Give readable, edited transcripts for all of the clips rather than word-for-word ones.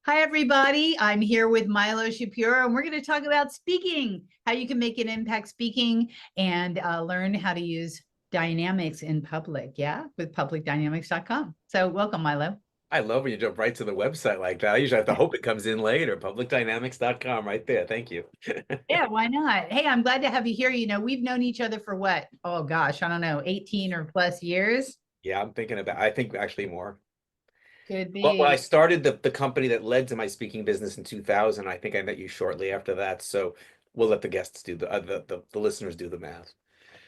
Hi, everybody. I'm here with Milo Shapiro, and we're going to talk about speaking, how you can make an impact speaking and learn how to use dynamics in public. Yeah, with publicdynamics.com. So, welcome, Milo. I love when you jump right to the website like that. I usually have to hope it comes in later. Publicdynamics.com right there. Thank you. Yeah, why not? Hey, I'm glad to have you here. We've known each other for what? Oh, gosh, I don't know, 18 or plus years. Yeah, I think actually more. Could Well, when I be. started the company that led to my speaking business in 2000, I think I met you shortly after that. So we'll let the guests do the listeners do the math.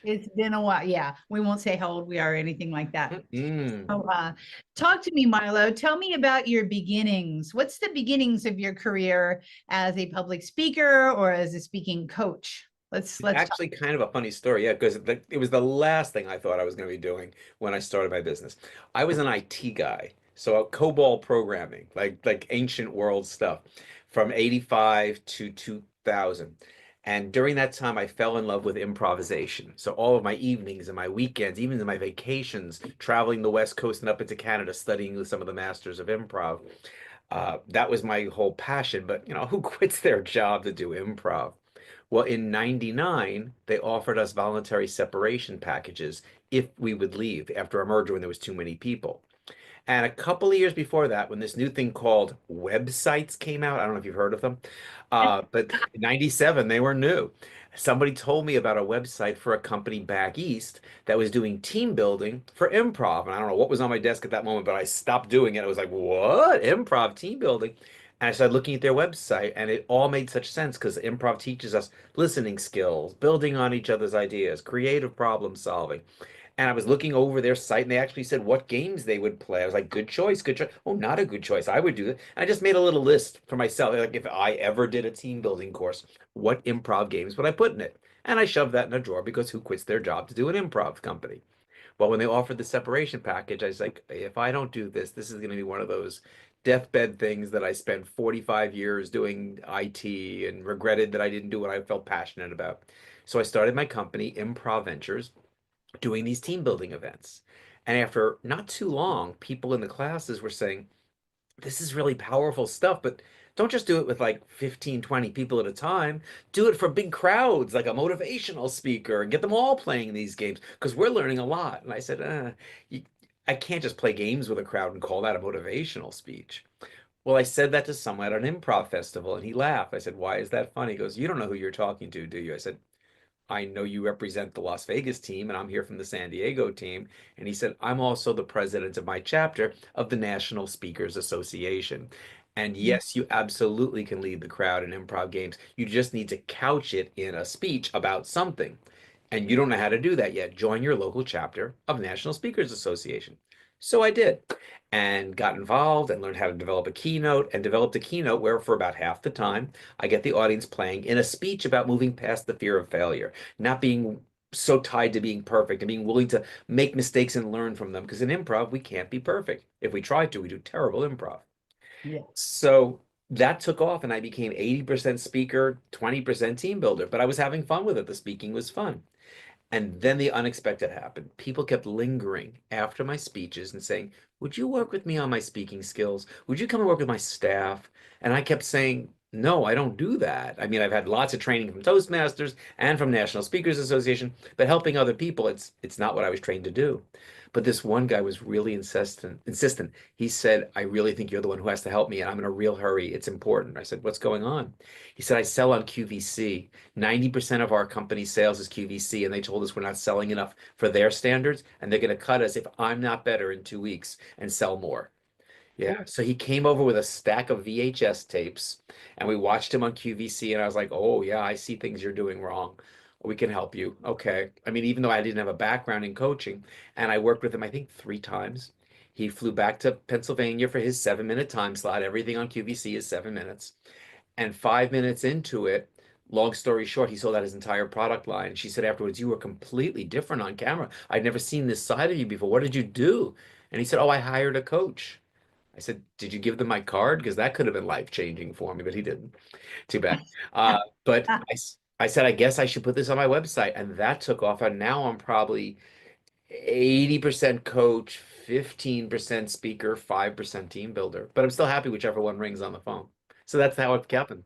It's been a while. Yeah, we won't say how old we are or anything like that. Mm. So, talk to me, Milo. Tell me about your beginnings. What's the beginnings of your career as a public speaker or as a speaking coach? It's Let's talk. actually kind of a funny story, yeah, because it was the last thing I thought I was going to be doing when I started my business. I was an IT guy, so COBOL programming, like ancient world stuff, from 85 to 2000. And during that time, I fell in love with improvisation. So all of my evenings and my weekends, even in my vacations, traveling the West Coast and up into Canada, studying with some of the masters of improv, that was my whole passion. But who quits their job to do improv? Well, in 99, they offered us voluntary separation packages if we would leave after a merger when there was too many people. And a couple of years before that, when this new thing called websites came out, I don't know if you've heard of them, but in 97, they were new. Somebody told me about a website for a company back east that was doing team building for improv. And I don't know what was on my desk at that moment, but I stopped doing it. I was like, what? Improv team building? And I started looking at their website, and it all made such sense because improv teaches us listening skills, building on each other's ideas, creative problem solving. And I was looking over their site and they actually said what games they would play. I was like, good choice, good choice. Oh, not a good choice. I would do that. And I just made a little list for myself. Like if I ever did a team building course, what improv games would I put in it? And I shoved that in a drawer because who quits their job to do an improv company? Well, when they offered the separation package, I was like, if I don't do this, this is going to be one of those deathbed things that I spent 45 years doing IT and regretted that I didn't do what I felt passionate about. So I started my company, Improv Ventures, doing these team building events. And after not too long, people in the classes were saying, this is really powerful stuff, but don't just do it with like 15, 20 people at a time. Do it for big crowds, like a motivational speaker, and get them all playing these games because we're learning a lot. And I said, you, I can't just play games with a crowd and call that a motivational speech. Well, I said that to someone at an improv festival and he laughed. I said, why is that funny? He goes, you don't know who you're talking to, do you? I said, I know you represent the Las Vegas team, and I'm here from the San Diego team. And he said, I'm also the president of my chapter of the National Speakers Association. And yes, you absolutely can lead the crowd in improv games. You just need to couch it in a speech about something. And you don't know how to do that yet. Join your local chapter of National Speakers Association. So I did and got involved and learned how to develop a keynote and developed a keynote where for about half the time I get the audience playing in a speech about moving past the fear of failure, not being so tied to being perfect and being willing to make mistakes and learn from them. Because in improv, we can't be perfect. If we try to, we do terrible improv. Yeah. So that took off and I became 80% speaker, 20% team builder, but I was having fun with it. The speaking was fun. And then the unexpected happened. People kept lingering after my speeches and saying, would you work with me on my speaking skills? Would you come and work with my staff? And I kept saying, no, I don't do that. I mean, I've had lots of training from Toastmasters and from National Speakers Association, but helping other people, it's not what I was trained to do. But this one guy was really insistent. He said, I really think you're the one who has to help me, and I'm in a real hurry. It's important. I said, what's going on? He said, I sell on QVC. 90% of our company's sales is QVC, and they told us we're not selling enough for their standards, and they're going to cut us if I'm not better in 2 weeks and sell more. Yeah. Oh, So he came over with a stack of VHS tapes, and we watched him on QVC, and I was like, oh, yeah, I see things you're doing wrong. We can help you. Okay. I mean, even though I didn't have a background in coaching, and I worked with him, I think 3 times. He flew back to Pennsylvania for his 7 minute time slot. Everything on QVC is 7 minutes. And 5 minutes into it, long story short, he sold out his entire product line. She said afterwards, you were completely different on camera. I'd never seen this side of you before. What did you do? And he said, oh, I hired a coach. I said, did you give them my card? Because that could have been life-changing for me, but he didn't. Too bad. But I said, I guess I should put this on my website. And that took off. And now I'm probably 80% coach, 15% speaker, 5% team builder. But I'm still happy whichever one rings on the phone. So that's how it happened.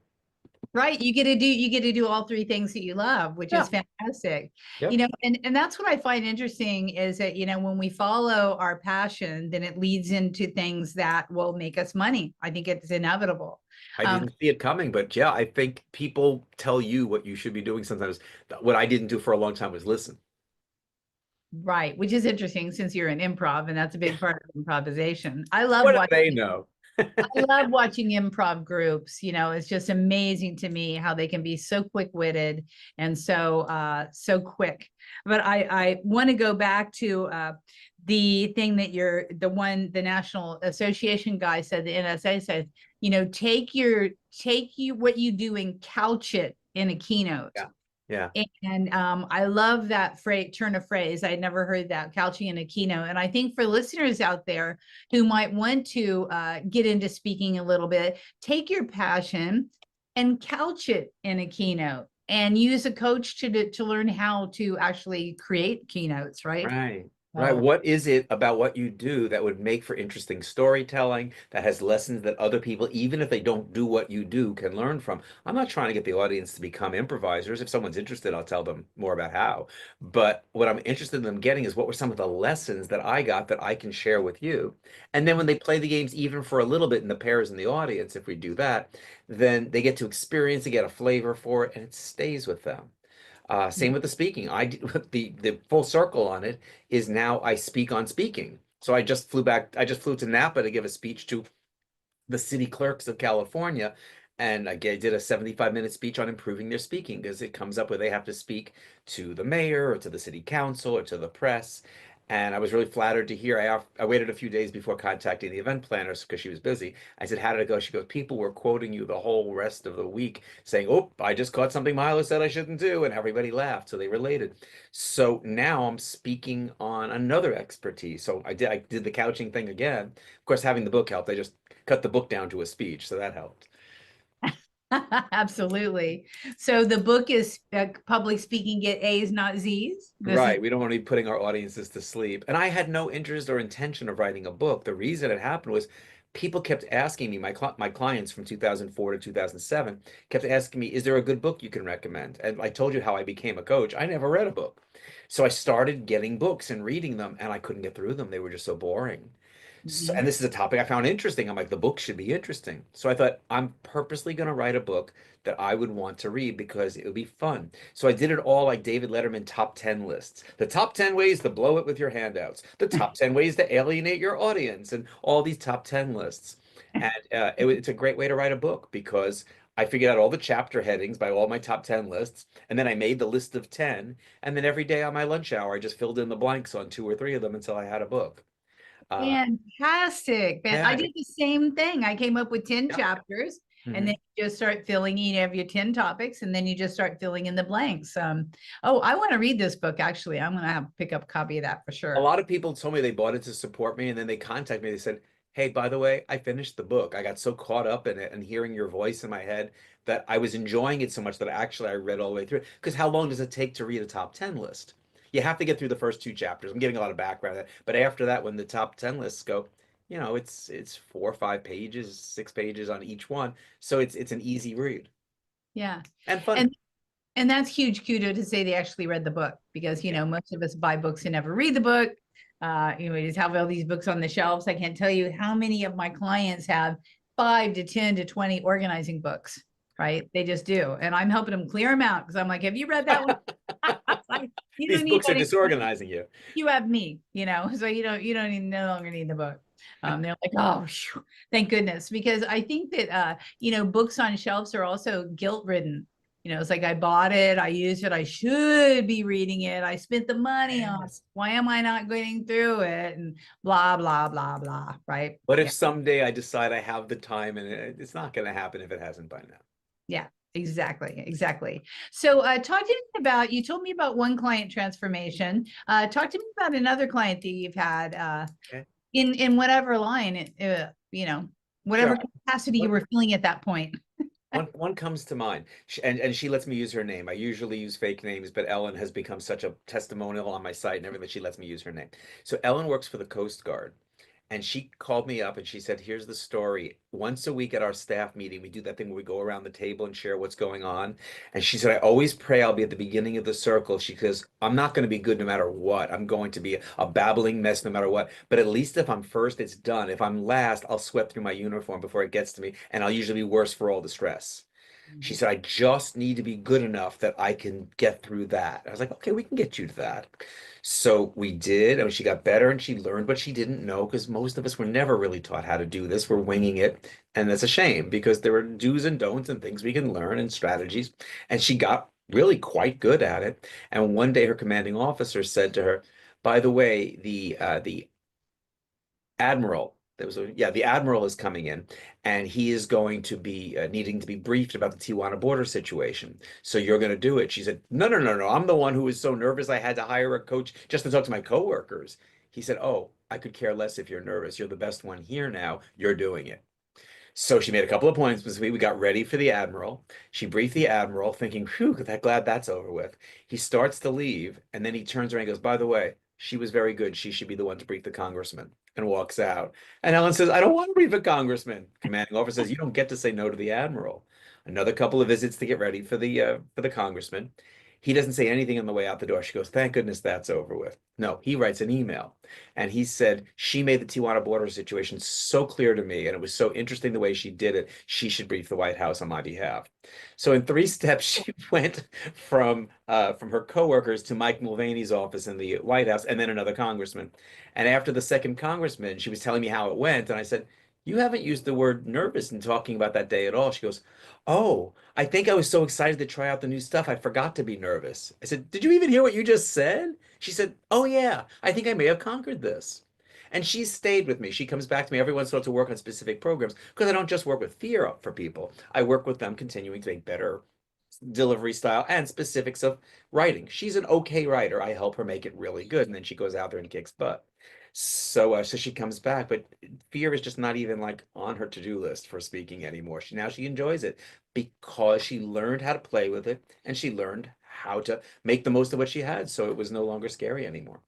Right. You get to do all three things that you love, which is Yeah. fantastic. Yep. And that's what I find interesting is that, when we follow our passion, then it leads into things that will make us money. I think it's inevitable. I Um, didn't see it coming, but yeah, I think people tell you what you should be doing sometimes. What I didn't do for a long time was listen. right, which is interesting since you're in improv, and that's a big part of improvisation. I love What do watching they know? I love watching improv groups. It's just amazing to me how they can be so quick-witted and so quick. But I want to go back to the thing that the National Association guy said, the NSA said, take what you do and couch it in a keynote. Yeah. Yeah. And I love that turn of phrase. I'd never heard that, couching in a keynote. And I think for listeners out there who might want to get into speaking a little bit, take your passion and couch it in a keynote and use a coach to learn how to actually create keynotes, right? Right. Right. Oh, What is it about what you do that would make for interesting storytelling that has lessons that other people, even if they don't do what you do, can learn from? I'm not trying to get the audience to become improvisers. If someone's interested, I'll tell them more about how. But what I'm interested in them getting is what were some of the lessons that I got that I can share with you. And then when they play the games, even for a little bit in the pairs in the audience, if we do that, then they get to experience and get a flavor for it, and it stays with them. Same with the speaking. I did the full circle on it is now I speak on speaking. So I just flew back. I just flew to Napa to give a speech to the city clerks of California. And I did a 75-minute speech on improving their speaking because it comes up where they have to speak to the mayor or to the city council or to the press. And I was really flattered to hear. I waited a few days before contacting the event planners because she was busy. I said, "How did it go?" She goes, "People were quoting you the whole rest of the week, saying, 'Oh, I just caught something Milo said I shouldn't do,' and everybody laughed, so they related." So now I'm speaking on another expertise. So I did the couching thing again. Of course, having the book helped. I just cut the book down to a speech, so that helped. absolutely. So the book is public speaking, get A's, not Z's. This is Right. We don't want to be putting our audiences to sleep. And I had no interest or intention of writing a book. The reason it happened was people kept asking me, my clients from 2004 to 2007 kept asking me, "Is there a good book you can recommend?" And I told you how I became a coach. I never read a book. So I started getting books and reading them, and I couldn't get through them. They were just so boring. So, Mhm. and this is a topic I found interesting. I'm like, the book should be interesting. So I thought, I'm purposely going to write a book that I would want to read because it would be fun. So I did it all like David Letterman top 10 lists. The top 10 ways to blow it with your handouts. The top 10 ways to alienate your audience and all these top 10 lists. And it's a great way to write a book because I figured out all the chapter headings by all my top 10 lists. And then I made the list of 10. And then every day on my lunch hour, I just filled in the blanks on two or three of them until I had a book. Uh, Fantastic. I yeah, did the same thing. I came up with 10 yeah. chapters and Mhm. then you just start filling, you have your 10 topics and then you just start filling in the blanks. Oh, I want to read this book. Actually, I'm going to have pick up a copy of that for A sure. lot of people told me they bought it to support me, and then they contacted me. They said, "Hey, by the way, I finished the book. I got so caught up in it and hearing your voice in my head that I was enjoying it so much that I read all the way through it." Because how long does it take to read a top 10 list? You have to get through the first two chapters. I'm giving a lot of background, but after that, when the top 10 lists go, it's 4 or 5 pages, 6 pages on each one, so it's an easy read Yeah. and fun. And and that's huge kudo to say they actually read the book because Yeah. most of us buy books and never read the book. We just have all these books on the shelves. I can't tell you how many of my clients have 5 to 10 to 20 organizing books, right? They just do. And I'm helping them clear them out because I'm like, have you read that one? Like, you These don't need books are that anymore. disorganizing you. You have me, so you don't even no longer need the book. They're like, oh, phew, thank goodness, because I think that books on shelves are also guilt ridden. It's like I bought it, I used it, I should be reading it, I spent the money on it. Yes. Why am I not getting through it? And blah blah blah blah. Right? What if Yeah, someday I decide I have the time and it's not going to happen if it hasn't by now? yeah. Exactly, exactly. So, talk to me about. You told me about one client transformation. Talk to me about another client that you've had. Okay. In whatever line, whatever Sure. capacity you were feeling at that point. one comes to mind, and she lets me use her name. I usually use fake names, but Ellen has become such a testimonial on my site and everything that she lets me use her name. So Ellen works for the Coast Guard. And she called me up and she said, here's the story. Once a week at our staff meeting, we do that thing where we go around the table and share what's going on. And she said, I always pray I'll be at the beginning of the circle. She goes, I'm not going to be good no matter what. I'm going to be a babbling mess no matter what. But at least if I'm first, it's done. If I'm last, I'll sweat through my uniform before it gets to me. And I'll usually be worse for all the stress. She said, I just need to be good enough that I can get through that. I was like, okay, we can get you to that. So we did, and she got better and she learned what she didn't know because most of us were never really taught how to do this. We're winging it. And that's a shame because there are do's and don'ts and things we can learn and strategies. And she got really quite good at it. And one day her commanding officer said to her, by the way, the admiral. The admiral is coming in, and he is going to be needing to be briefed about the Tijuana border situation. So you're going to do it. She said, no, no, no, no. I'm the one who was so nervous I had to hire a coach just to talk to my coworkers. He said, oh, I could care less if you're nervous. You're the best one here now. You're doing it. So she made a couple of points. We got ready for the admiral. She briefed the admiral, thinking, "Phew, glad that's over with." He starts to leave, and then he turns around and goes, "By the way, she was very good. She should be the one to brief the congressman," and walks out. And Ellen says, "I don't want to brief a congressman." Commanding officer says, "You don't get to say no to the admiral." Another couple of visits to get ready for the congressman. He doesn't say anything on the way out the door. She goes, "Thank goodness that's over with." No, he writes an email. And he said, she made the Tijuana border situation so clear to me, and it was so interesting the way she did it. She should brief the White House on my behalf. So in 3 steps, she went from her coworkers to Mike Mulvaney's office in the White House, and then another congressman. And after the second congressman, she was telling me how it went, and I said, "You haven't used the word nervous in talking about that day at all." She goes, "Oh, I think I was so excited to try out the new stuff, I forgot to be nervous." I said, "Did you even hear what you just said?" She said, "Oh, yeah, I think I may have conquered this." And she's stayed with me. She comes back to me every once in a while to work on specific programs because I don't just work with fear for people. I work with them continuing to make better delivery style and specifics of writing. She's an okay writer. I help her make it really good, and then she goes out there and kicks butt. So she comes back, but fear is just not even like on her to-do list for speaking anymore. She enjoys it because she learned how to play with it and she learned how to make the most of what she had, so it was no longer scary anymore.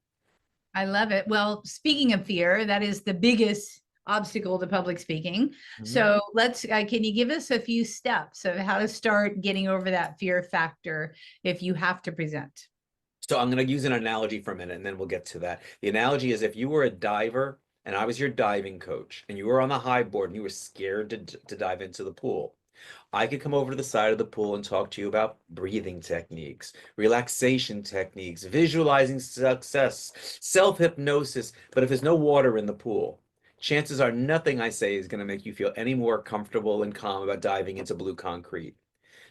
I love it. Well, speaking of fear, that is the biggest obstacle to public speaking. So can you give us a few steps of how to start getting over that fear factor if you have to present? So I'm going to use an analogy for a minute and then we'll get to that. The analogy is if you were a diver and I was your diving coach and you were on the high board and you were scared to dive into the pool, I could come over to the side of the pool and talk to you about breathing techniques, relaxation techniques, visualizing success, self-hypnosis. But if there's no water in the pool, chances are nothing I say is going to make you feel any more comfortable and calm about diving into blue concrete.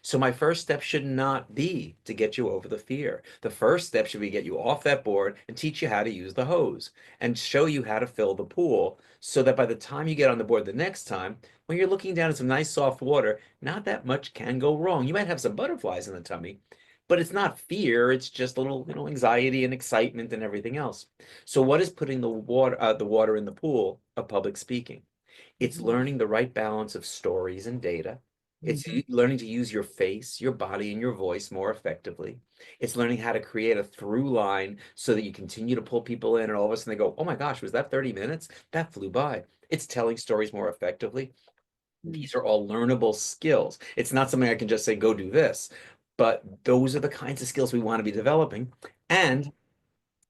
So my first step should not be to get you over the fear. The first step should be get you off that board and teach you how to use the hose and show you how to fill the pool so that by the time you get on the board the next time, when you're looking down at some nice soft water, not that much can go wrong. You might have some butterflies in the tummy, but it's not fear. It's just a little, anxiety and excitement and everything else. So what is putting the water in the pool of public speaking? It's learning the right balance of stories and data. It's learning to use your face, your body, and your voice more effectively. It's learning how to create a through line so that you continue to pull people in and all of a sudden they go, oh my gosh, was that 30 minutes? That flew by. It's telling stories more effectively. These are all learnable skills. It's not something I can just say, go do this. But those are the kinds of skills we want to be developing. And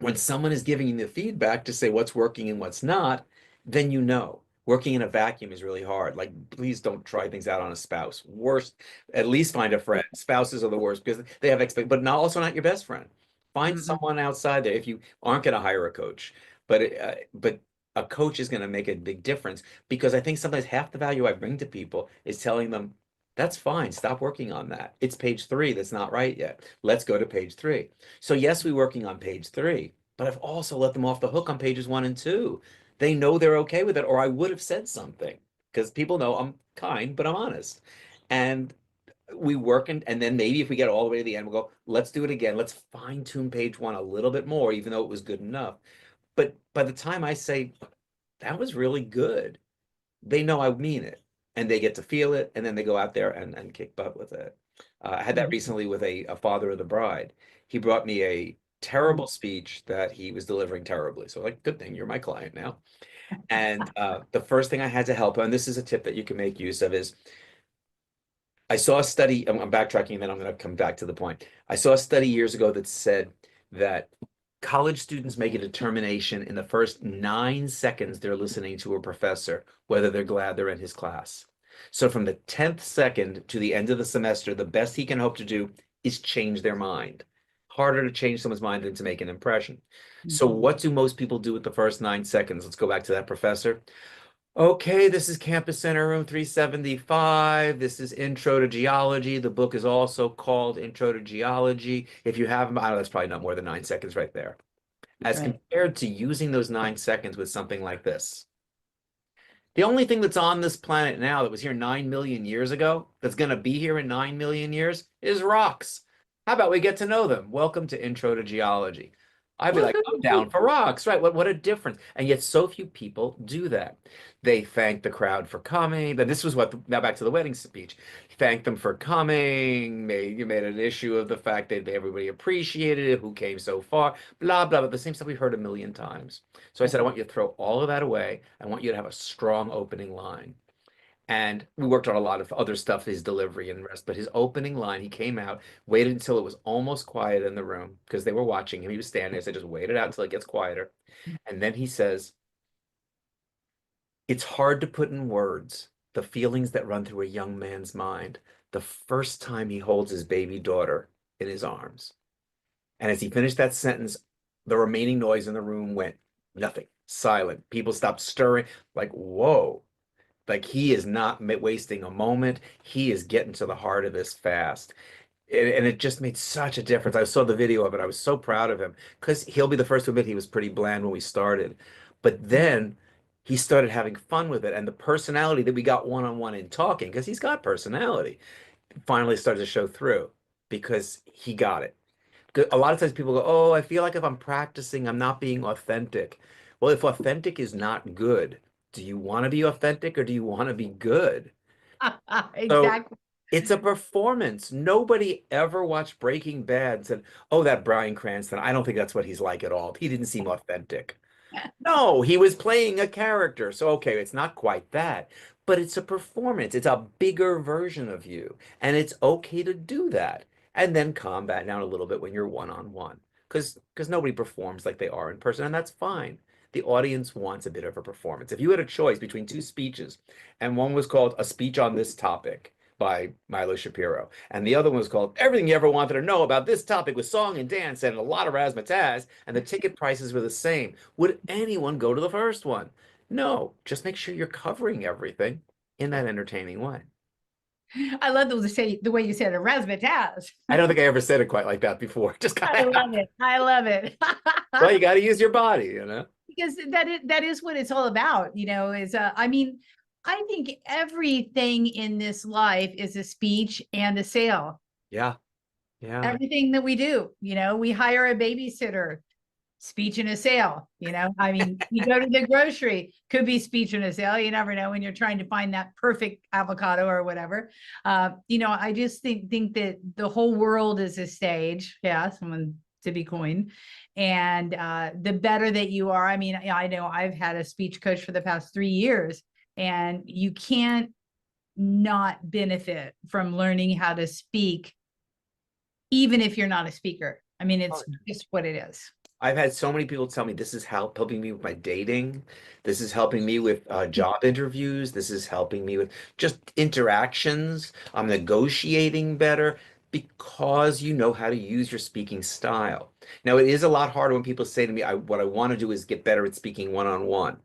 when someone is giving you the feedback to say what's working and what's not, then you know. Working in a vacuum is really hard. Like, please don't try things out on a spouse. Worst, at least find a friend. Spouses are the worst because they have but not also not your best friend. Find someone outside there if you aren't going to hire a coach. But a coach is going to make a big difference because I think sometimes half the value I bring to people is telling them, that's fine. Stop working on that. It's page 3 that's not right yet. Let's go to page 3. So yes, we're working on page 3, but I've also let them off the hook on pages 1 and 2. They know they're okay with it, or I would have said something because people know I'm kind, but I'm honest. And we work and then maybe if we get all the way to the end, we'll go, let's do it again. Let's fine tune page 1 a little bit more, even though it was good enough. But by the time I say that was really good, they know I mean it. and they get to feel it, and then they go out there and kick butt with it. I had that recently with a father of the bride. He brought me a terrible speech that he was delivering terribly. So like, good thing you're my client now. And the first thing I had to help, and this is a tip that you can make use of, is I saw a study, I'm backtracking and then I'm going to come back to the point. I saw a study years ago that said that college students make a determination in the first 9 seconds they're listening to a professor, whether they're glad they're in his class. So from the 10th second to the end of the semester, the best he can hope to do is change their mind. Harder to change someone's mind than to make an impression. So what do most people do with the first 9 seconds? Let's go back to that professor. Okay, this is Campus Center Room 375. This is Intro to Geology. The book is also called Intro to Geology. If you have them, I don't know, that's probably not more than 9 seconds right there. As compared to using those 9 seconds with something like this. The only thing that's on this planet now that was here 9 million years ago, that's going to be here in 9 million years, is rocks. How about we get to know them? Welcome to Intro to Geology. I'd be like, I'm down for rocks, right? What a difference. And yet so few people do that. They thank the crowd for coming. But this was now back to the wedding speech. Thank them for coming. You made an issue of the fact that everybody appreciated it, who came so far, blah, blah, but the same stuff we've heard a million times. So I said, I want you to throw all of that away. I want you to have a strong opening line. And we worked on a lot of other stuff, his delivery and rest, but his opening line, he came out, waited until it was almost quiet in the room because they were watching him. He was standing there, so just waited out until it gets quieter. And then he says, it's hard to put in words the feelings that run through a young man's mind the first time he holds his baby daughter in his arms. And as he finished that sentence, the remaining noise in the room went nothing, silent. People stopped stirring, like, whoa. Like he is not wasting a moment. He is getting to the heart of this fast. And it just made such a difference. I saw the video of it. I was so proud of him because he'll be the first to admit he was pretty bland when we started. But then he started having fun with it. And the personality that we got one-on-one in talking, because he's got personality, finally started to show through because he got it. A lot of times people go, oh, I feel like if I'm practicing, I'm not being authentic. Well, if authentic is not good, do you want to be authentic or do you want to be good? So Exactly. it's a performance. Nobody ever watched Breaking Bad and said, oh, that Bryan Cranston, I don't think that's what he's like at all. He didn't seem authentic. No, he was playing a character. So, okay, it's not quite that, but it's a performance. It's a bigger version of you. And it's okay to do that. And then calm back down a little bit when you're one-on-one. Because nobody performs like they are in person, and that's fine. The audience wants a bit of a performance. If you had a choice between two speeches, and one was called A Speech on This Topic by Milo Shapiro, and the other one was called Everything You Ever Wanted to Know About This Topic with Song and Dance and a lot of razzmatazz, and the ticket prices were the same, would anyone go to the first one? No, just make sure you're covering everything in that entertaining way. I love the way you said it, razzmatazz. I don't think I ever said it quite like that before. Just I love it. I love it. well, you got to use your body, you know. Because that is what it's all about, is I mean, I think everything in this life is a speech and a sale. Yeah. Yeah. Everything that we do, we hire a babysitter, speech and a sale, I mean, you go to the grocery, could be speech and a sale. You never know when you're trying to find that perfect avocado or whatever. I just think that the whole world is a stage. Yeah, someone to be coined. And the better that you are, I mean, I know I've had a speech coach for the past 3 years, and you can't not benefit from learning how to speak, even if you're not a speaker. I mean, it's just what it is. I've had so many people tell me this is helping me with my dating. This is helping me with job interviews. This is helping me with just interactions. I'm negotiating better because you know how to use your speaking style. Now, it is a lot harder when people say to me, what I want to do is get better at speaking one-on-one.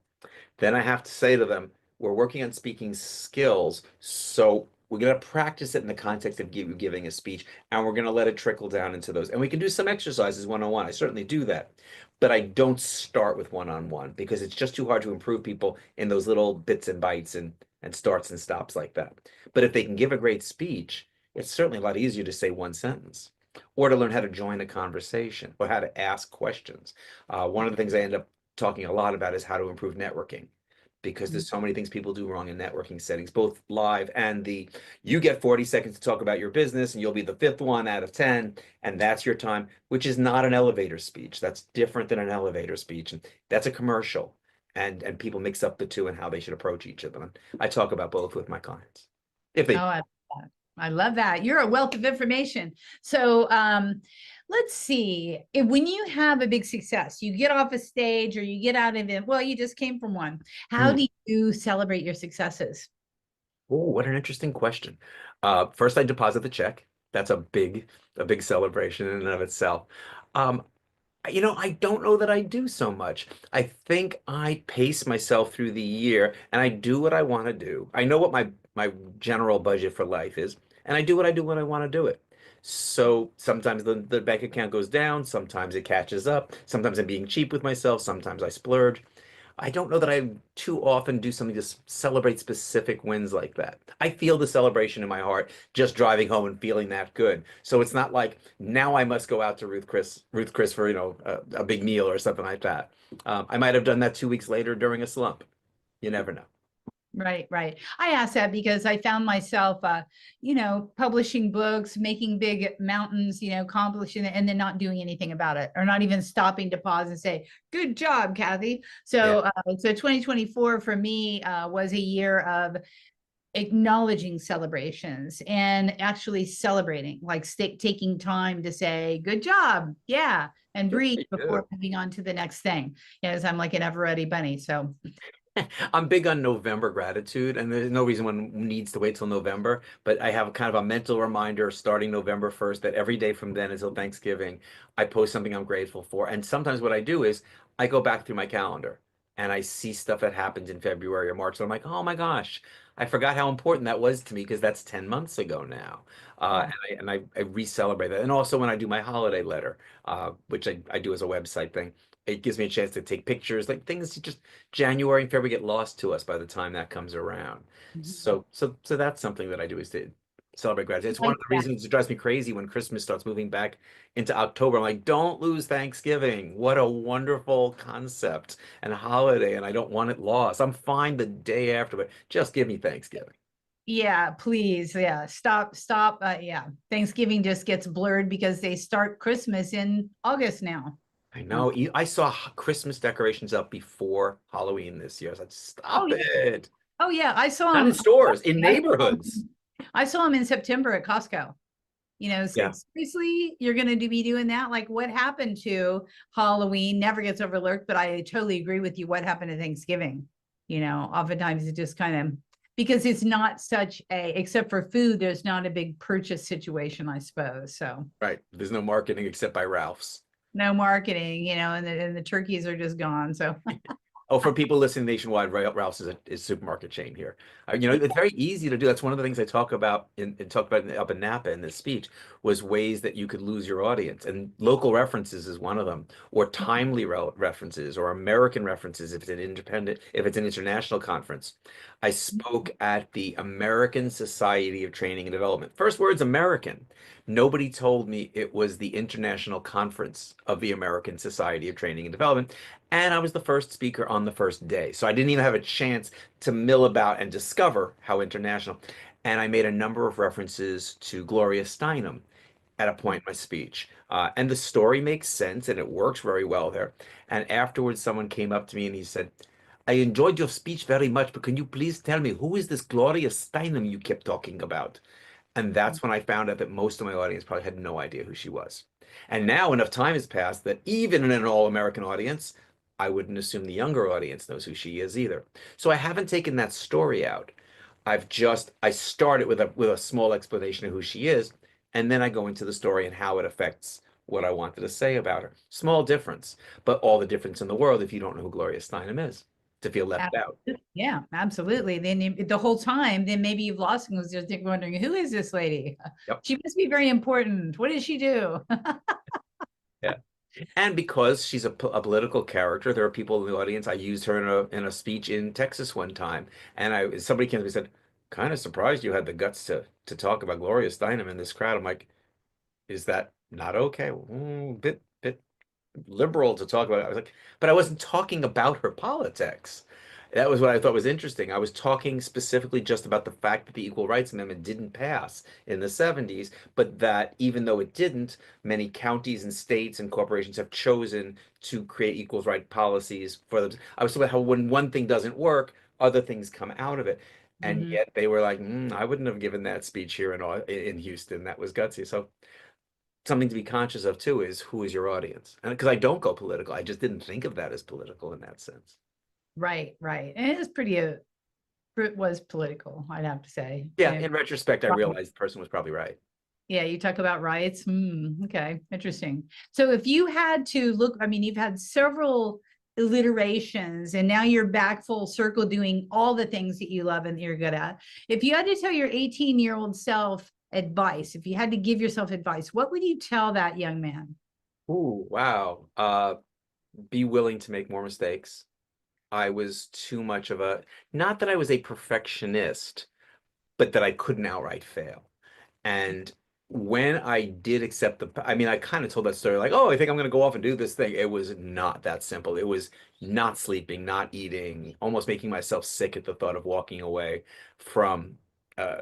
Then I have to say to them, we're working on speaking skills. So we're going to practice it in the context of giving a speech, and we're going to let it trickle down into those. And we can do some exercises one-on-one. I certainly do that. But I don't start with one-on-one because it's just too hard to improve people in those little bits and bites and starts and stops like that. But if they can give a great speech, it's certainly a lot easier to say one sentence or to learn how to join a conversation or how to ask questions. One of the things I end up talking a lot about is how to improve networking. because Mm. there's so many things people do wrong in networking settings, both live and you get 40 seconds to talk about your business and you'll be the fifth one out of 10, and that's your time, which is not an elevator speech. That's different than an elevator speech, and that's a commercial. And people mix up the two and how they should approach each of them. And I talk about both with my clients. If Oh, they I love that. You're a wealth of information. So let's see. When you have a big success, you get off a stage or you get out of it, well, you just came from one. How Hmm. do you celebrate your successes? Oh, what an interesting question. First, I deposit the check. That's a big celebration in and of itself. Um, I don't know that I do so much. I think I pace myself through the year and I do what I want to do. I know what my general budget for life is, and I do what I do when I want to do it. So sometimes the bank account goes down, sometimes it catches up, sometimes I'm being cheap with myself, sometimes I splurge. I don't know that I too often do something to celebrate specific wins like that. I feel the celebration in my heart just driving home and feeling that good. So it's not like now I must go out to Ruth Chris for, a big meal or something like that. I might have done that 2 weeks later during a slump. You never know. Right, right. I asked that because I found myself, publishing books, making big mountains, accomplishing it, and then not doing anything about it, or not even stopping to pause and say, "Good job, Kathi." Yeah. So 2024 for me was a year of acknowledging celebrations and actually celebrating, like taking time to say, "Good job, yeah," and Good breathe for before you. moving on to the next thing. Yes, I'm like an ever ready bunny. So I'm big on November gratitude, and there's no reason one needs to wait till November, but I have kind of a mental reminder starting November 1st that every day from then until Thanksgiving, I post something I'm grateful for. And sometimes what I do is I go back through my calendar and I see stuff that happened in February or March. So I'm like, oh my gosh, I forgot how important that was to me because that's 10 months ago now. yeah. And I re-celebrate that. And also when I do my holiday letter, which I do as a website thing, it gives me a chance to take pictures, like things you just January and February get lost to us by the time that comes around. Mhm. So that's something that I do is to celebrate gratitude. It's one Like of the that. reasons it drives me crazy when Christmas starts moving back into October. I'm like, don't lose Thanksgiving. What a wonderful concept and holiday, and I don't want it lost. I'm fine the day after, but just give me Thanksgiving. Yeah, please. Yeah. Stop. Yeah. Thanksgiving just gets blurred because they start Christmas in August now. I Uh, know. I saw Christmas decorations up before Halloween this year. I was like, Oh stop yeah. it. Oh yeah. I saw Not in them. stores, in I saw neighborhoods. 'em- I saw them in September at Costco. Yeah. Seriously, you're going to be doing that? Like, what happened to Halloween never gets overlooked, but I totally agree with you. What happened to Thanksgiving? Oftentimes it just kind of, because it's not such except for food, there's not a big purchase situation, I suppose. So Right. There's no marketing except by Ralph's. no marketing, and the turkeys are just gone. So Oh, for people listening nationwide, Ralph's is a supermarket chain here. It's very easy to do. That's one of the things I talk about up in Napa in this speech was ways that you could lose your audience, and local references is one of them, or timely references, or American references if it's an international conference. I spoke at the American Society of Training and Development. First words, American. Nobody told me it was the International Conference of the American Society of Training and Development. And I was the first speaker on the first day. So I didn't even have a chance to mill about and discover how international. And I made a number of references to Gloria Steinem at a point in my speech. And the story makes sense and it works very well there. And afterwards, someone came up to me and he said, I enjoyed your speech very much, but can you please tell me who is this Gloria Steinem you kept talking about? And that's when I found out that most of my audience probably had no idea who she was. And now enough time has passed that even in an all-American audience, I wouldn't assume the younger audience knows who she is either. So I haven't taken that story out. I started with a small explanation of who she is, and then I go into the story and how it affects what I wanted to say about her. Small difference, but all the difference in the world if you don't know who Gloria Steinem is, to feel left out. yeah, absolutely. Then the whole time, then maybe you've lost and was just wondering, who is this lady? Yep. She must be very important. What does she do? Yeah. And because she's a political character, there are people in the audience. I used her in a speech in Texas one time, and somebody came to me and said, "Kind of surprised you had the guts to talk about Gloria Steinem in this crowd." I'm like, "Is that not okay? Bit liberal to talk about it." I was like, "But I wasn't talking about her politics." That was what I thought was interesting. I was talking specifically just about the fact that the Equal Rights Amendment didn't pass in the 70s, but that even though it didn't, many counties and states and corporations have chosen to create equals right policies for them. I was talking about how when one thing doesn't work, other things come out of it. And Mhm. yet they were like, I wouldn't have given that speech here in Houston. That was gutsy. So something to be conscious of too is who is your audience. And because I don't go political, I just didn't think of that as political in that sense. Right, right. And it is pretty, it was political, I'd have to say. Yeah, And in retrospect, I right. realized the person was probably right. Yeah, you talk about rights. Okay, interesting. So if you had to look, I mean, you've had several alliterations and now you're back full circle doing all the things that you love and you're good at. If you had to tell your 18-year-old self advice, if you had to give yourself advice, what would you tell that young man? Ooh, wow. Be willing to make more mistakes. I was too much of a, not that I was a perfectionist, but that I couldn't outright fail. And when I did accept I mean, I kind of told that story like, oh, I think I'm going to go off and do this thing. It was not that simple. It was not sleeping, not eating, almost making myself sick at the thought of walking away from uh,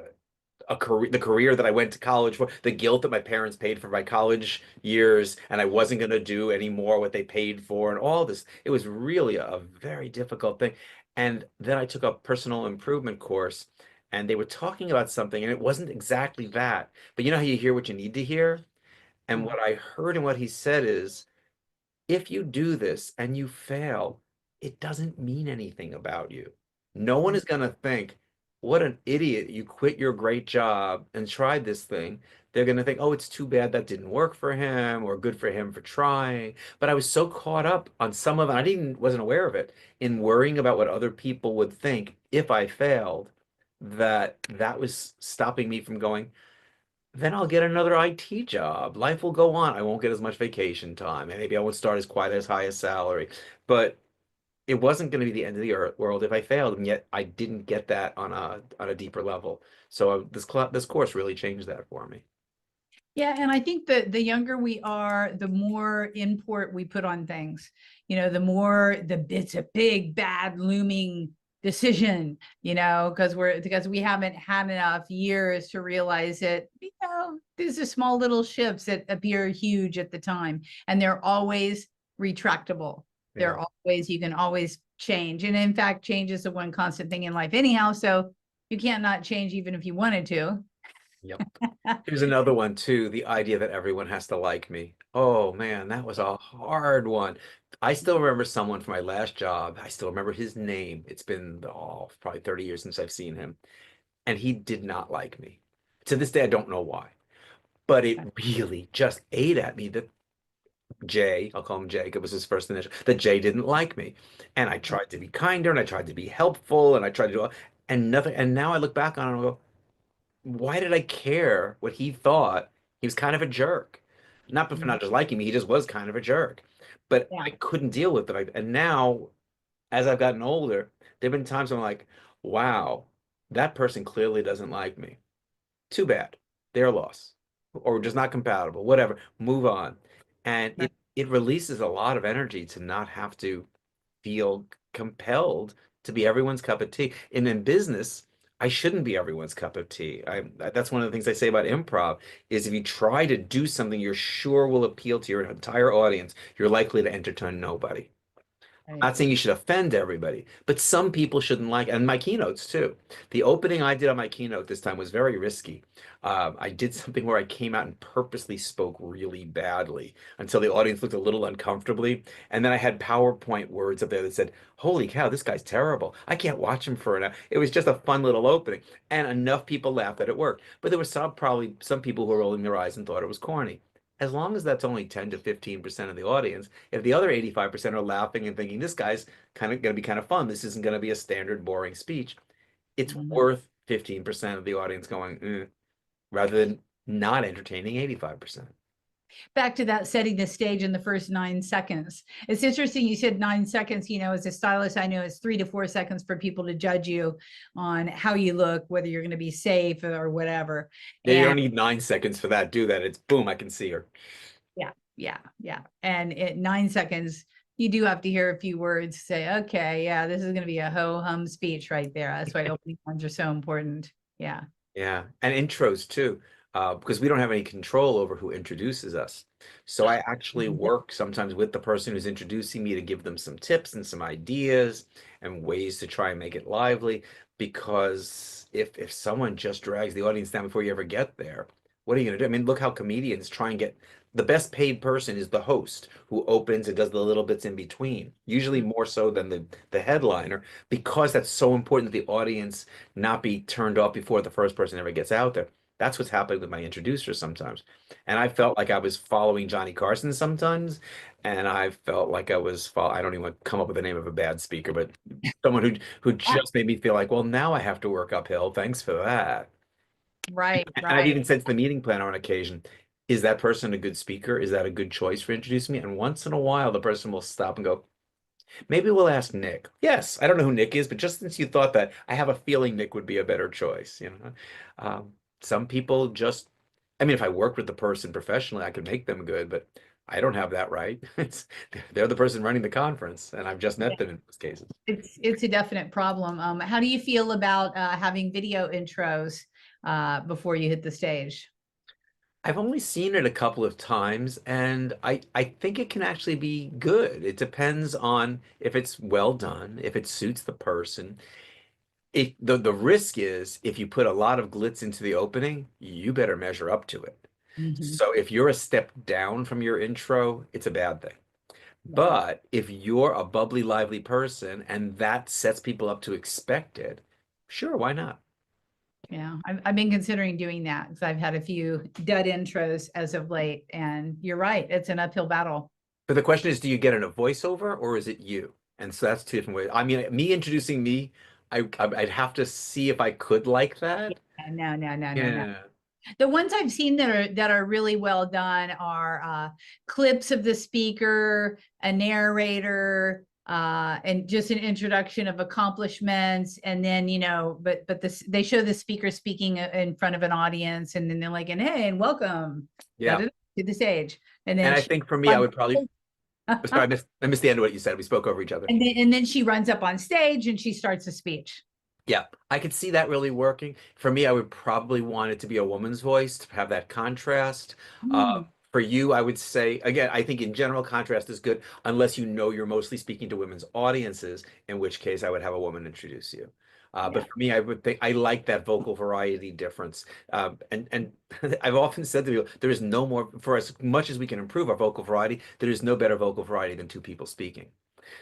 a career, the career that I went to college for, the guilt that my parents paid for my college years, and I wasn't going to do anymore what they paid for, and all this. It was really a very difficult thing. And then I took a personal improvement course, and they were talking about something, and it wasn't exactly that. But you know how you hear what you need to hear? And Yeah. what I heard and what he said is, if you do this and you fail, it doesn't mean anything about you. No one is going to think, what an idiot, you quit your great job and tried this thing. They're going to think, oh, it's too bad that didn't work for him or good for him for trying. But I was so caught up on some of it, wasn't aware of it, in worrying about what other people would think if I failed, that that was stopping me from going, then I'll get another IT job. Life will go on. I won't get as much vacation time, and maybe I won't start as quite as high a salary. But it wasn't going to be the end of the world if I failed, and yet I didn't get that on a deeper level. So this course really changed that for me. Yeah, and I think that the younger we are, the more import we put on things. You know, the more it's a big, bad, looming decision, because we haven't had enough years to realize that, these are small little shifts that appear huge at the time, and they're always retractable. Yeah. They're always, you can always change. And in fact, change is the one constant thing in life anyhow. So you can't not change even if you wanted to. Yep. Here's another one too, the idea that everyone has to like me. Oh man, that was a hard one. I still remember someone from my last job. I still remember his name. It's been probably 30 years since I've seen him. And he did not like me. To this day, I don't know why. But it really just ate at me that Jay, I'll call him Jay, it was his first initial, that Jay didn't like me. And I tried to be kinder and I tried to be helpful and I tried to do, and nothing. And now I look back on it and go, why did I care what he thought? He was kind of a jerk. Not for not just liking me, he just was kind of a jerk. But Yeah. I couldn't deal with it. And now, as I've gotten older, there have been times I'm like, wow, that person clearly doesn't like me. Too bad. Their loss. Or just not compatible, whatever. Move on. And Right. it releases a lot of energy to not have to feel compelled to be everyone's cup of tea. And in business, I shouldn't be everyone's cup of tea. That's one of the things I say about improv is if you try to do something you're sure will appeal to your entire audience, you're likely to entertain nobody. Right. Not saying you should offend everybody, but some people shouldn't like, and my keynotes too. The opening I did on my keynote this time was very risky. I did something where I came out and purposely spoke really badly until the audience looked a little uncomfortably. And then I had PowerPoint words up there that said, holy cow, this guy's terrible. I can't watch him for an hour. It was just a fun little opening. And enough people laughed that it worked. But there were probably some people who were rolling their eyes and thought it was corny. As long as that's only 10 to 15% of the audience, if the other 85% are laughing and thinking this guy's kind of going to be kind of fun, this isn't going to be a standard boring speech, it's Mhm. worth 15% of the audience going, rather than not entertaining 85%. Back to that setting the stage in the first 9 seconds. It's interesting. You said 9 seconds, as a stylist, I know it's 3 to 4 seconds for people to judge you on how you look, whether you're going to be safe or whatever. Yeah, you And don't need 9 seconds for that. Do that. It's boom, I can see her. yeah, yeah, yeah. And 9 seconds You do have to hear a few words, say, okay, yeah, this is going to be a ho-hum speech right there. That's why opening lines are so important. Yeah. Yeah, and intros too, because we don't have any control over who introduces us. So I actually work sometimes with the person who's introducing me to give them some tips and some ideas and ways to try and make it lively. Because if someone just drags the audience down before you ever get there, what are you gonna do? I mean, look how comedians try and get the best paid person is the host who opens and does the little bits in between, usually more so than the headliner, because that's so important that the audience not be turned off before the first person ever gets out there. That's what's happening with my introducers sometimes. And I felt like I was following Johnny Carson sometimes. And I felt like I don't even want to come up with the name of a bad speaker, but someone who just made me feel like, well, now I have to work uphill. Thanks for that. Right, And I've right. even said to the meeting planner on occasion, is that person a good speaker? Is that a good choice for introducing me? And once in a while, the person will stop and go, maybe we'll ask Nick. Yes, I don't know who Nick is, but just since you thought that, I have a feeling Nick would be a better choice, you know. Some people just, I mean, if I worked with the person professionally, I could make them good, but I don't have that right. They're the person running the conference, and I've just met them in most cases. It's a definite problem. How do you feel about having video intros before you hit the stage? I've only seen it a couple of times, and I think it can actually be good. It depends on if it's well done, if it suits the person. The risk is if you put a lot of glitz into the opening, you better measure up to it. Mhm. So if you're a step down from your intro, it's a bad thing. Yeah. But if you're a bubbly, lively person and that sets people up to expect it, sure, why not? Yeah, I've been considering doing that because I've had a few dud intros as of late, and you're right, it's an uphill battle. But the question is, do you get in a voiceover or is it you? And so that's two different ways. I mean, me introducing me, I'd have to see if I could like that. No, no, no, no, no. Yeah. The ones I've seen that are really well done are clips of the speaker, a narrator, and just an introduction of accomplishments, and then but this they show the speaker speaking in front of an audience, and then they're like, "And hey, and welcome Yeah. to the stage," and then And I she think for me, I runs, would probably, sorry, I missed the end of what you said. We spoke over each other. and then she runs up on stage and she starts a speech. Yeah, I could see that really working. For me, I would probably want it to be a woman's voice to have that contrast. Mm, For you, I would say, again, I think in general, contrast is good unless you know you're mostly speaking to women's audiences, in which case I would have a woman introduce you. But yeah. for me, I would think I like that vocal variety difference. And I've often said to people, there is no more, for as much as we can improve our vocal variety, there is no better vocal variety than two people speaking.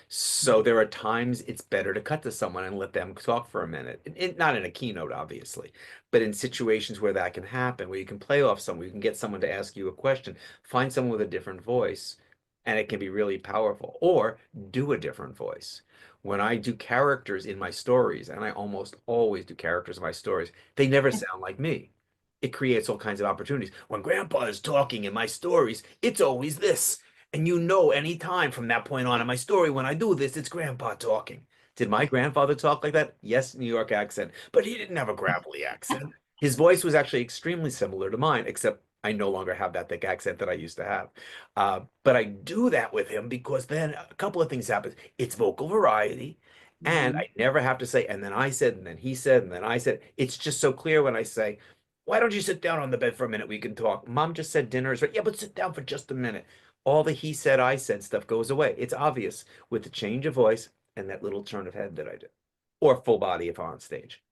So there are times it's better to cut to someone and let them talk for a minute. Not in a keynote, obviously, but in situations where that can happen, where you can play off someone, you can get someone to ask you a question, find someone with a different voice, and it can be really powerful. Or do a different voice. When I do characters in my stories, and I almost always do characters in my stories, they never sound like me. It creates all kinds of opportunities. When grandpa is talking in my stories, it's always this. And you know, any time from that point on in my story, when I do this, it's grandpa talking. Did my grandfather talk like that? Yes, New York accent, but he didn't have a gravelly accent. His voice was actually extremely similar to mine, except I no longer have that thick accent that I used to have. But I do that with him because then a couple of things happen. It's vocal variety, and Mhm. I never have to say, and then I said, and then he said, and then I said. It's just so clear when I say, why don't you sit down on the bed for a minute? We can talk. Mom just said dinner is ready. Yeah, but sit down for just a minute. All the he said, I said stuff goes away. It's obvious with the change of voice and that little turn of head that I do, or full body if I'm on stage.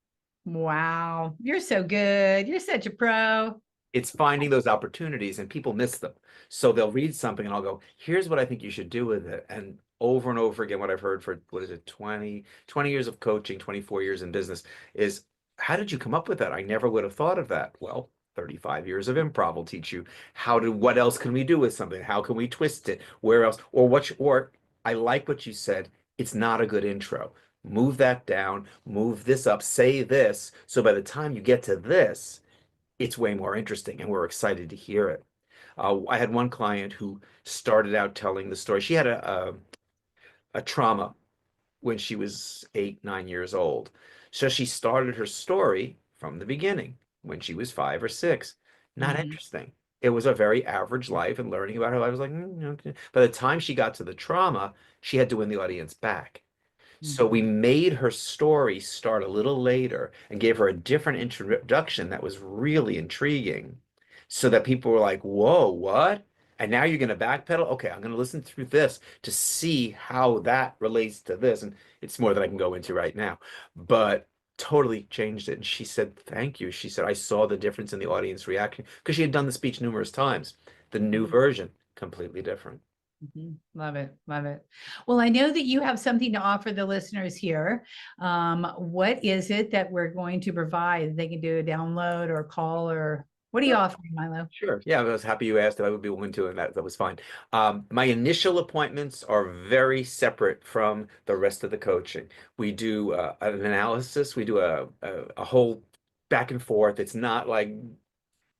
Wow, you're so good. You're such a pro. It's finding those opportunities and people miss them. So they'll read something and I'll go, here's what I think you should do with it. And over again, what I've heard for, what is it, 20 years of coaching, 24 years in business is, how did you come up with that? I never would have thought of that. Well, 35 years of improv will teach you what else can we do with something? How can we twist it? Where else? Or I like what you said. It's not a good intro. Move that down, move this up, say this. So by the time you get to this, it's way more interesting and we're excited to hear it. I had one client who started out telling the story. She had a trauma when she was 8, 9 years old. So she started her story from the beginning when she was 5 or 6. Not Mhm. interesting. it was a very average life, and learning about her life was like, okay. By the time she got to the trauma, she had to win the audience back. So we Mhm. made her story start a little later and gave her a different introduction that was really intriguing so that people were like, whoa, what? And now you're going to backpedal? Okay, I'm going to listen through this to see how that relates to this. And it's more than I can go into right now, but totally changed it. And she said, thank you. She said, I saw the difference in the audience reaction because she had done the speech numerous times. The new version, completely different. Love it. Love it. Well, I know that you have something to offer the listeners here. What is it that we're going to provide? They can do a download or call, or what are you offering, Milo? Sure. Yeah, I was happy you asked if I would be willing to, and that was fine. My initial appointments are very separate from the rest of the coaching. We do an analysis. We do a whole back and forth. It's not like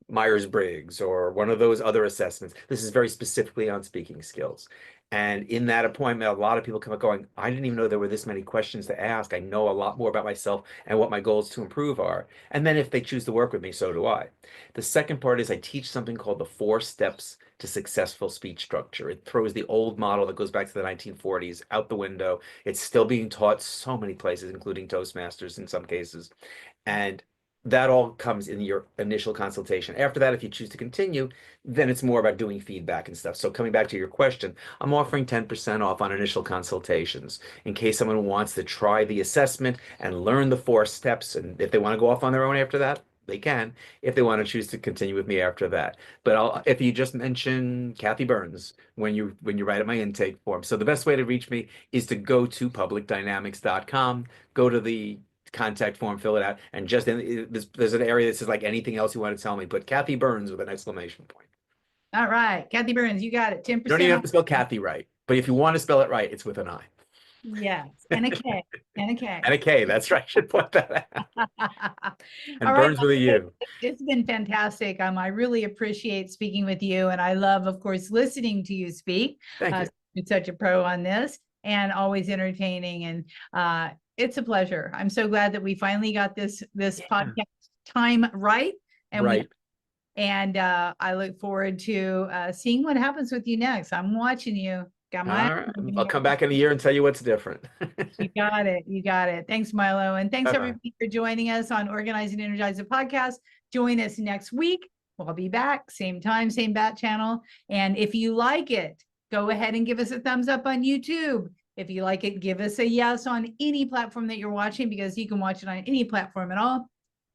Myers-Briggs or one of those other assessments. This is very specifically on speaking skills. And in that appointment, a lot of people come up going, I didn't even know there were this many questions to ask. I know a lot more about myself and what my goals to improve are. And then if they choose to work with me, so do I. The second part is I teach something called the 4 steps to successful speech structure. It throws the old model that goes back to the 1940s out the window. It's still being taught so many places, including Toastmasters in some cases. And that all comes in your initial consultation. After that, if you choose to continue, then it's more about doing feedback and stuff. So coming back to your question, I'm offering 10% off on initial consultations in case someone wants to try the assessment and learn the 4 steps. And if they want to go off on their own after that, they can, if they want to choose to continue with me after that. But if you just mention Kathi Burns when you write up my intake form. So the best way to reach me is to go to publicdynamics.com, go to the contact form, fill it out, and just there's an area that says like anything else you want to tell me, put Kathi Burns with an exclamation point. All right. Kathi Burns, you got it. You 10% don't even have off. to spell Kathy right, but if you want to spell it right, it's with an I. Yes. And a K. And a K. And a K, that's right. I should point that out. And All right. Burns with a U. It's been fantastic. I really appreciate speaking with you. And I love, of course, listening to you speak. Thank you. You're such a pro on this and always entertaining. And it's a pleasure. I'm so glad that we finally got this podcast time right. And right. I look forward to seeing what happens with you next. I'm watching you. Got my All right. I'll come back in a year and tell you what's different. You got it. You got it. Thanks, Milo. And thanks Bye-bye. everybody for joining us on Organize and Energize the podcast. Join us next week. We'll be back, same time, same bat channel. And if you like it, go ahead and give us a thumbs up on YouTube. If you like it, give us a yes on any platform that you're watching, because you can watch it on any platform at all.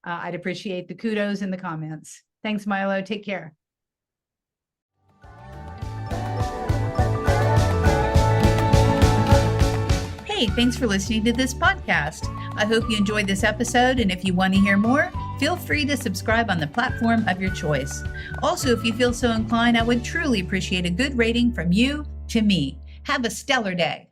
I'd appreciate the kudos in the comments. Thanks, Milo. Take care. Hey, thanks for listening to this podcast. I hope you enjoyed this episode, and if you want to hear more, feel free to subscribe on the platform of your choice. Also, if you feel so inclined, I would truly appreciate a good rating from you to me. Have a stellar day.